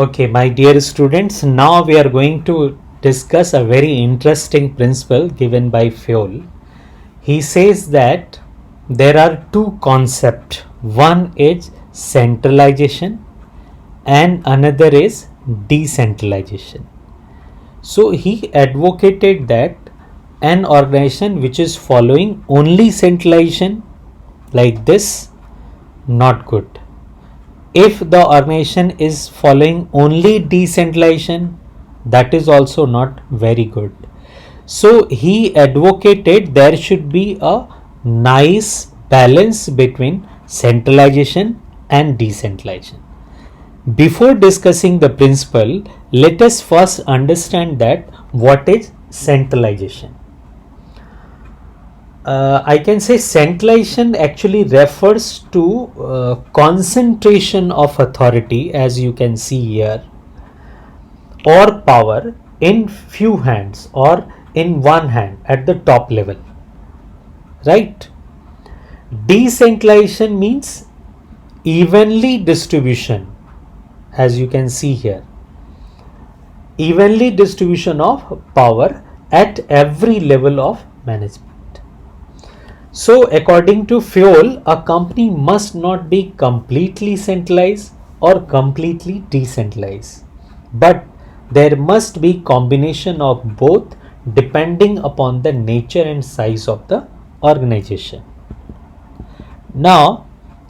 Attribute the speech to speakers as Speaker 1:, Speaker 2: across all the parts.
Speaker 1: Okay, my dear students, now we are going to discuss a very interesting principle given by Fioll. He says that there are two concepts. One is centralization and another is decentralization. So he advocated that an organization which is following only centralization like this, not good. If the organization is following only decentralization, that is also not very good. So he advocated there should be a nice balance between centralization and decentralization. Before discussing the principle, let us first understand that what is centralization. I can say centralization actually refers to concentration of authority, as you can see here, or power in few hands or in one hand at the top level, right? Decentralization means evenly distribution, as you can see here, evenly distribution of power at every level of management. So according to Fioll, a company must not be completely centralized or completely decentralized, but there must be combination of both depending upon the nature and size of the organization. Now,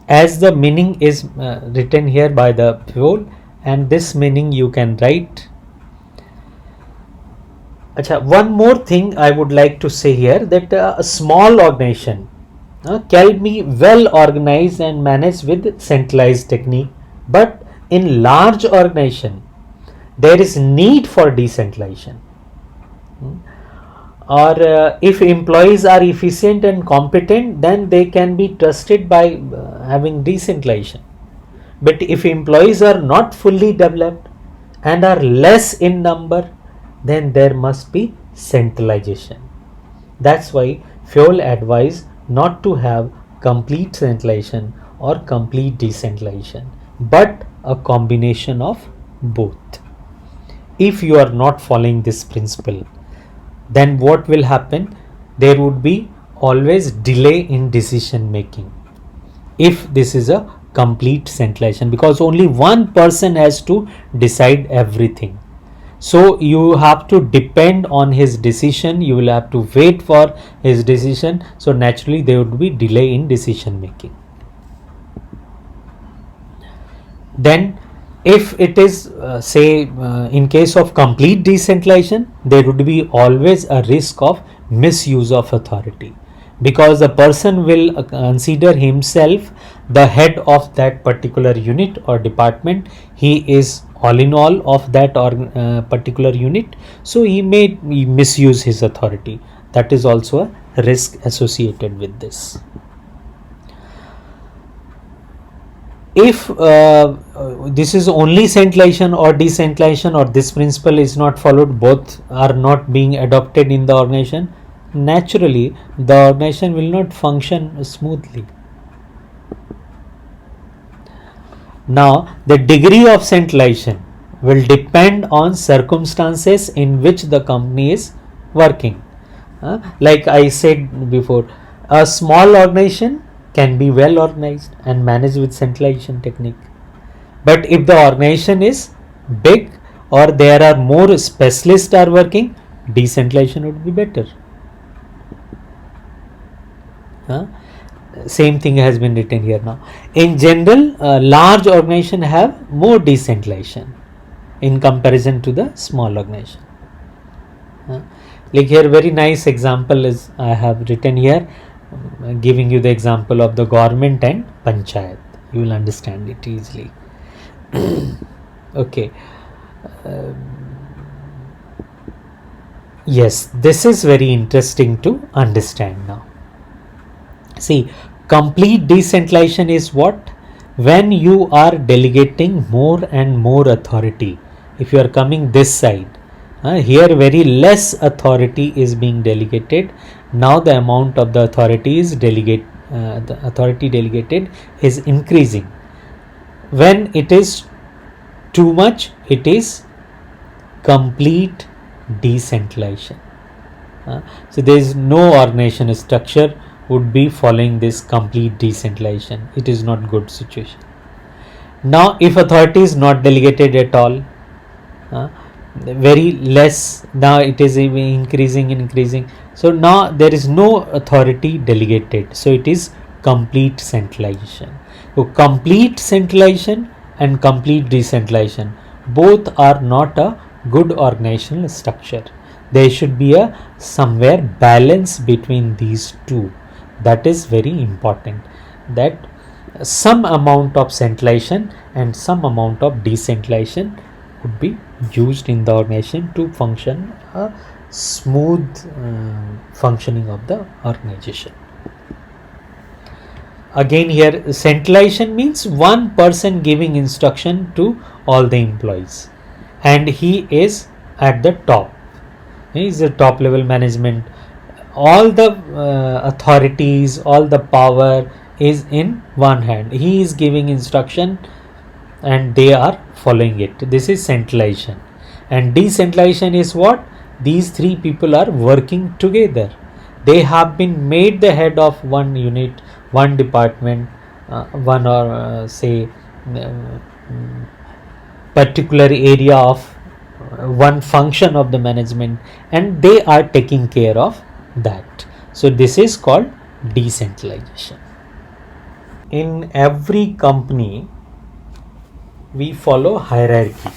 Speaker 1: as the meaning is written here by the Fioll, and this meaning you can write. One more thing I would like to say here, that a small organization can be well organized and managed with centralized technique, but in large organization there is need for decentralization. Or if employees are efficient and competent, then they can be trusted by having decentralization. But if employees are not fully developed and are less in number, then there must be centralization. That's why Fioll advised not to have complete centralization or complete decentralization, but a combination of both. If you are not following this principle, then what will happen? There would be always delay in decision making if this is a complete centralization, because only one person has to decide everything. So you have to depend on his decision, you will have to wait for his decision, so naturally there would be delay in decision making. Then if it is in case of complete decentralization, there would be always a risk of misuse of authority, because the person will consider himself the head of that particular unit or department. He is all in all of that particular unit, so he may misuse his authority. That is also a risk associated with this. If this is only centralization or decentralization, or this principle is not followed, both are not being adopted in the organization, naturally the organization will not function smoothly. Now, the degree of centralization will depend on circumstances in which the company is working. Like I said before, a small organization can be well organized and managed with centralization technique. But if the organization is big or there are more specialists are working, decentralization would be better. Same thing has been written here now. In general, large organization have more decentralization in comparison to the small organization. Like here, very nice example is I have written here, giving you the example of the government and panchayat. You will understand it easily. Okay. Yes, this is very interesting to understand now. See, complete decentralization is what? When you are delegating more and more authority. If you are coming this side, here very less authority is being delegated. Now the amount of the authority is delegated is increasing. When it is too much, it is complete decentralization. So there is no organization structure would be following this complete decentralization. It is not good situation. Now if authority is not delegated at all, very less, now it is increasing, so now there is no authority delegated, so it is complete centralization. So complete centralization and complete decentralization, both are not a good organizational structure. There should be a somewhere balance between these two. That is very important, that some amount of centralization and some amount of decentralization would be used in the organization to function a smooth functioning of the organization. Again here, centralization means one person giving instruction to all the employees and he is at the top. He is the top level management. All the authorities, all the power is in one hand. He is giving instruction and they are following it. This is centralization. And decentralization is what? These three people are working together. They have been made the head of one unit, one department, one or say particular area of one function of the management, and they are taking care of that. So this is called decentralization. In every company we follow hierarchy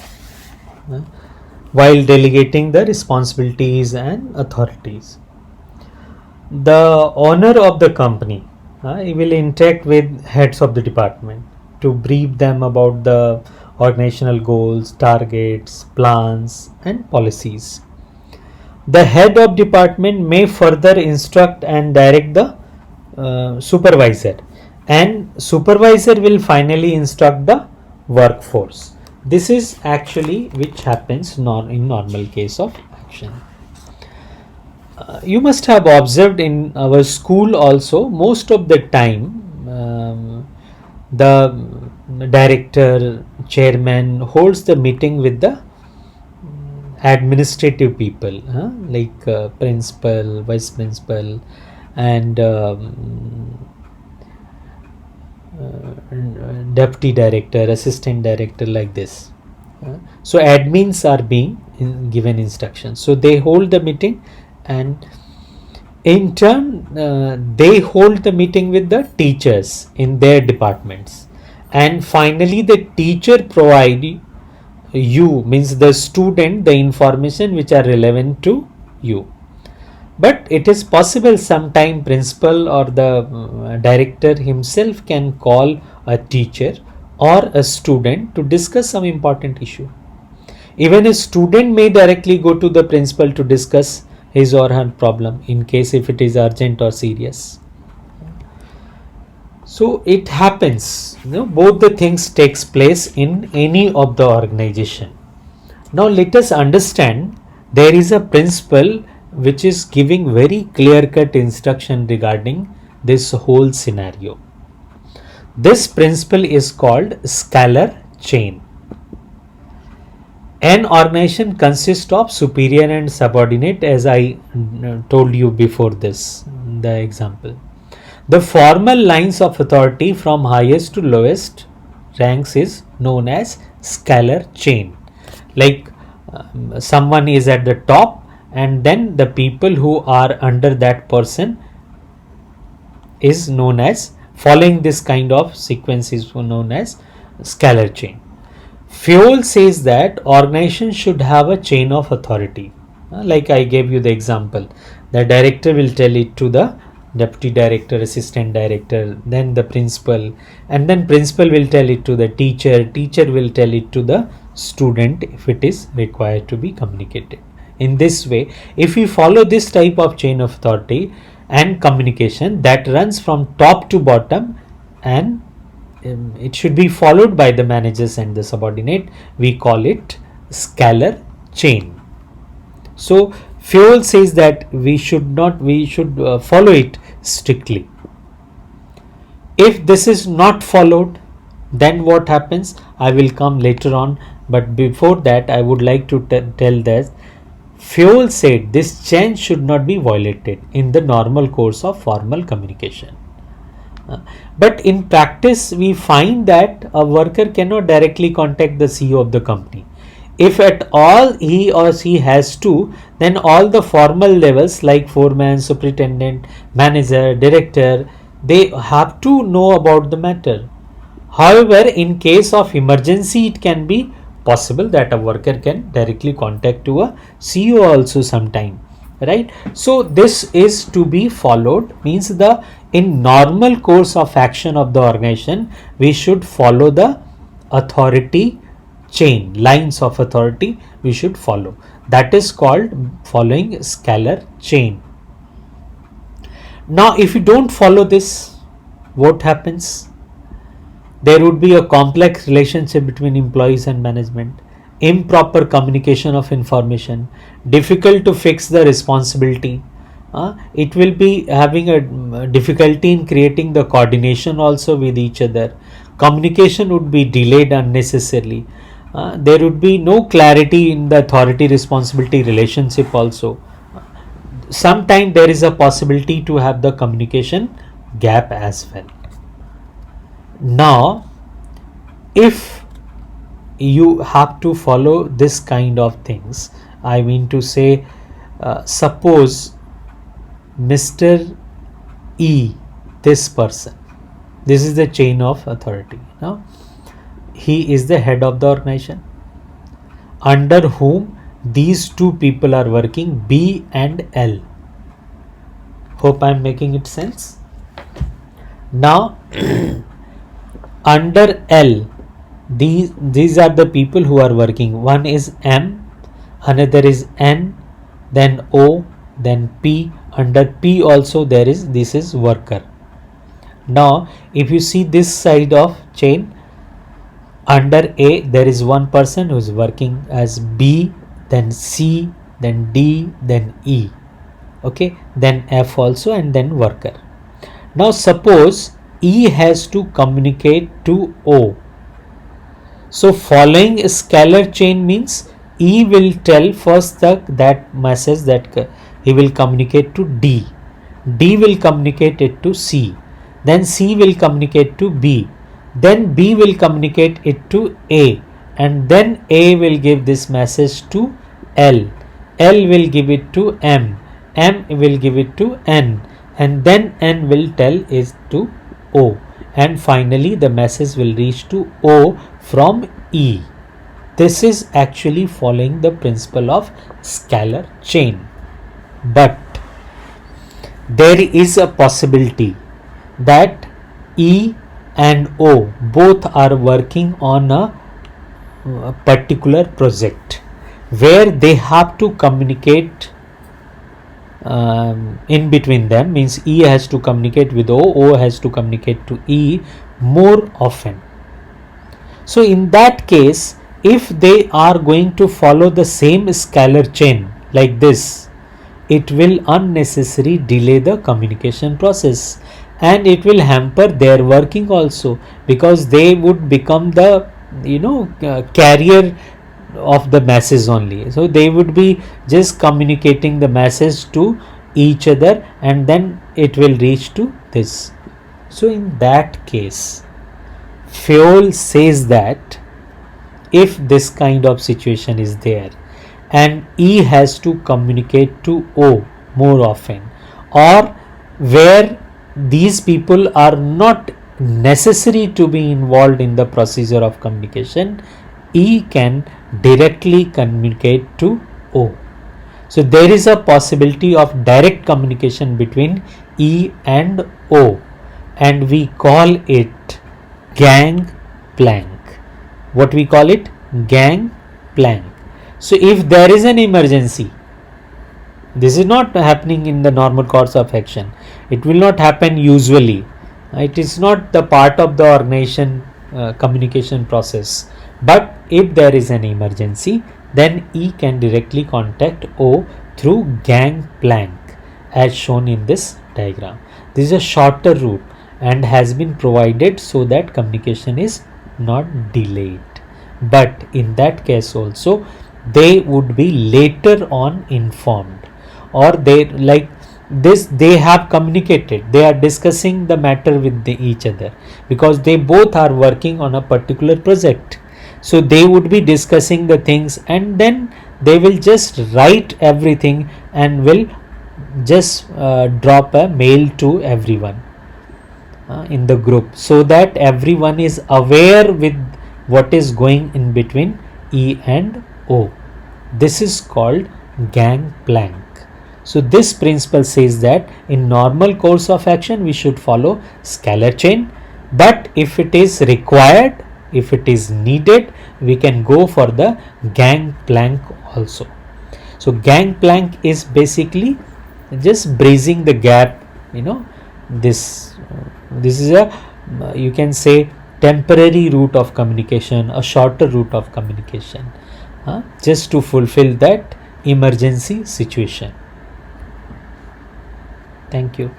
Speaker 1: while delegating the responsibilities and authorities. The owner of the company will interact with heads of the department to brief them about the organizational goals, targets, plans and policies. The head of department may further instruct and direct the supervisor, and supervisor will finally instruct the workforce. This is actually which happens in normal case of action. You must have observed in our school also, most of the time the director, chairman holds the meeting with the administrative people, like principal, vice principal and deputy director, assistant director, like this. So admins are being given instructions, so they hold the meeting, and in turn they hold the meeting with the teachers in their departments, and finally the teacher provide you, means the student, the information which are relevant to you. But it is possible sometime principal or the director himself can call a teacher or a student to discuss some important issue. Even a student may directly go to the principal to discuss his or her problem in case if it is urgent or serious. So it happens, both the things takes place in any of the organization. Now let us understand, there is a principle which is giving very clear-cut instruction regarding this whole scenario. This principle is called scalar chain. An organization consists of superior and subordinate, as I told you before this, the example. The formal lines of authority from highest to lowest ranks is known as scalar chain. Like someone is at the top, and then the people who are under that person is known as, following this kind of sequence is known as scalar chain. Fowle says that organization should have a chain of authority. Like I gave you the example, the director will tell it to the deputy director, assistant director, then the principal, and then principal will tell it to the teacher, teacher will tell it to the student if it is required to be communicated. In this way, if we follow this type of chain of authority and communication that runs from top to bottom, and it should be followed by the managers and the subordinate, we call it scalar chain. So Fowle says that we should follow it strictly. If this is not followed, then what happens? I will come later on But before that, I would like to tell that Fayol said this chain should not be violated in the normal course of formal communication. But in practice, we find that a worker cannot directly contact the CEO of the company. If at all he or she has to, then all the formal levels like foreman, superintendent, manager, director, they have to know about the matter. However, in case of emergency, it can be possible that a worker can directly contact to a CEO also sometime, right? So this is to be followed, means the in normal course of action of the organization, we should follow the authority chain, lines of authority we should follow. That is called following scalar chain. Now if you don't follow this, what happens? There would be a complex relationship between employees and management, improper communication of information, difficult to fix the responsibility. It will be having a difficulty in creating the coordination also with each other. Communication would be delayed unnecessarily. There would be no clarity in the authority responsibility relationship also. Sometimes there is a possibility to have the communication gap as well. Now, if you have to follow this kind of things, I mean to say, suppose Mr. E, this person, this is the chain of authority. Now, he is the head of the organization under whom these two people are working, B and L. Hope I am making it sense. Now, under L, these are the people who are working. One is M, another is N, then O, then P. Under P also there is, this is worker. Now if you see this side of chain, under A there is one person who is working as B, then C, then D, then E. Okay, then F also, and then worker. Now suppose E has to communicate to O. So following a scalar chain means E will tell first that message that he will communicate to D. D will communicate it to C. Then C will communicate to B. Then B will communicate it to A. And then A will give this message to L. L will give it to M. M will give it to N. And then N will tell it to O. And finally the message will reach to O from E. This is actually following the principle of scalar chain. But there is a possibility that E and O both are working on a particular project where they have to communicate in between them, means E has to communicate with O has to communicate to E more often. So in that case, if they are going to follow the same scalar chain like this, it will unnecessarily delay the communication process and it will hamper their working also, because they would become the carrier of the message only. So they would be just communicating the message to each other and then it will reach to this. So in that case, Fayol says that if this kind of situation is there and E has to communicate to O more often, or where these people are not necessary to be involved in the procedure of communication, E can directly communicate to O. So there is a possibility of direct communication between E and O, and we call it gangplank. What we call it? Gangplank. So if there is an emergency, this is not happening in the normal course of action. It will not happen usually. It is not the part of the organization communication process. But if there is an emergency, then E can directly contact O through gangplank as shown in this diagram. This is a shorter route and has been provided so that communication is not delayed. but in that case also they would be later on informed, or they like this, they have communicated, they are discussing the matter with each other, because they both are working on a particular project. So they would be discussing the things, and then they will just write everything and will just drop a mail to everyone in the group, so that everyone is aware with what is going in between E and O. This is called gangplank. So this principle says that in normal course of action we should follow scalar chain, but if it is required, if it is needed, we can go for the gangplank also. So gangplank is basically just bridging the gap, this is a, you can say, temporary route of communication, a shorter route of communication, just to fulfill that emergency situation. Thank you.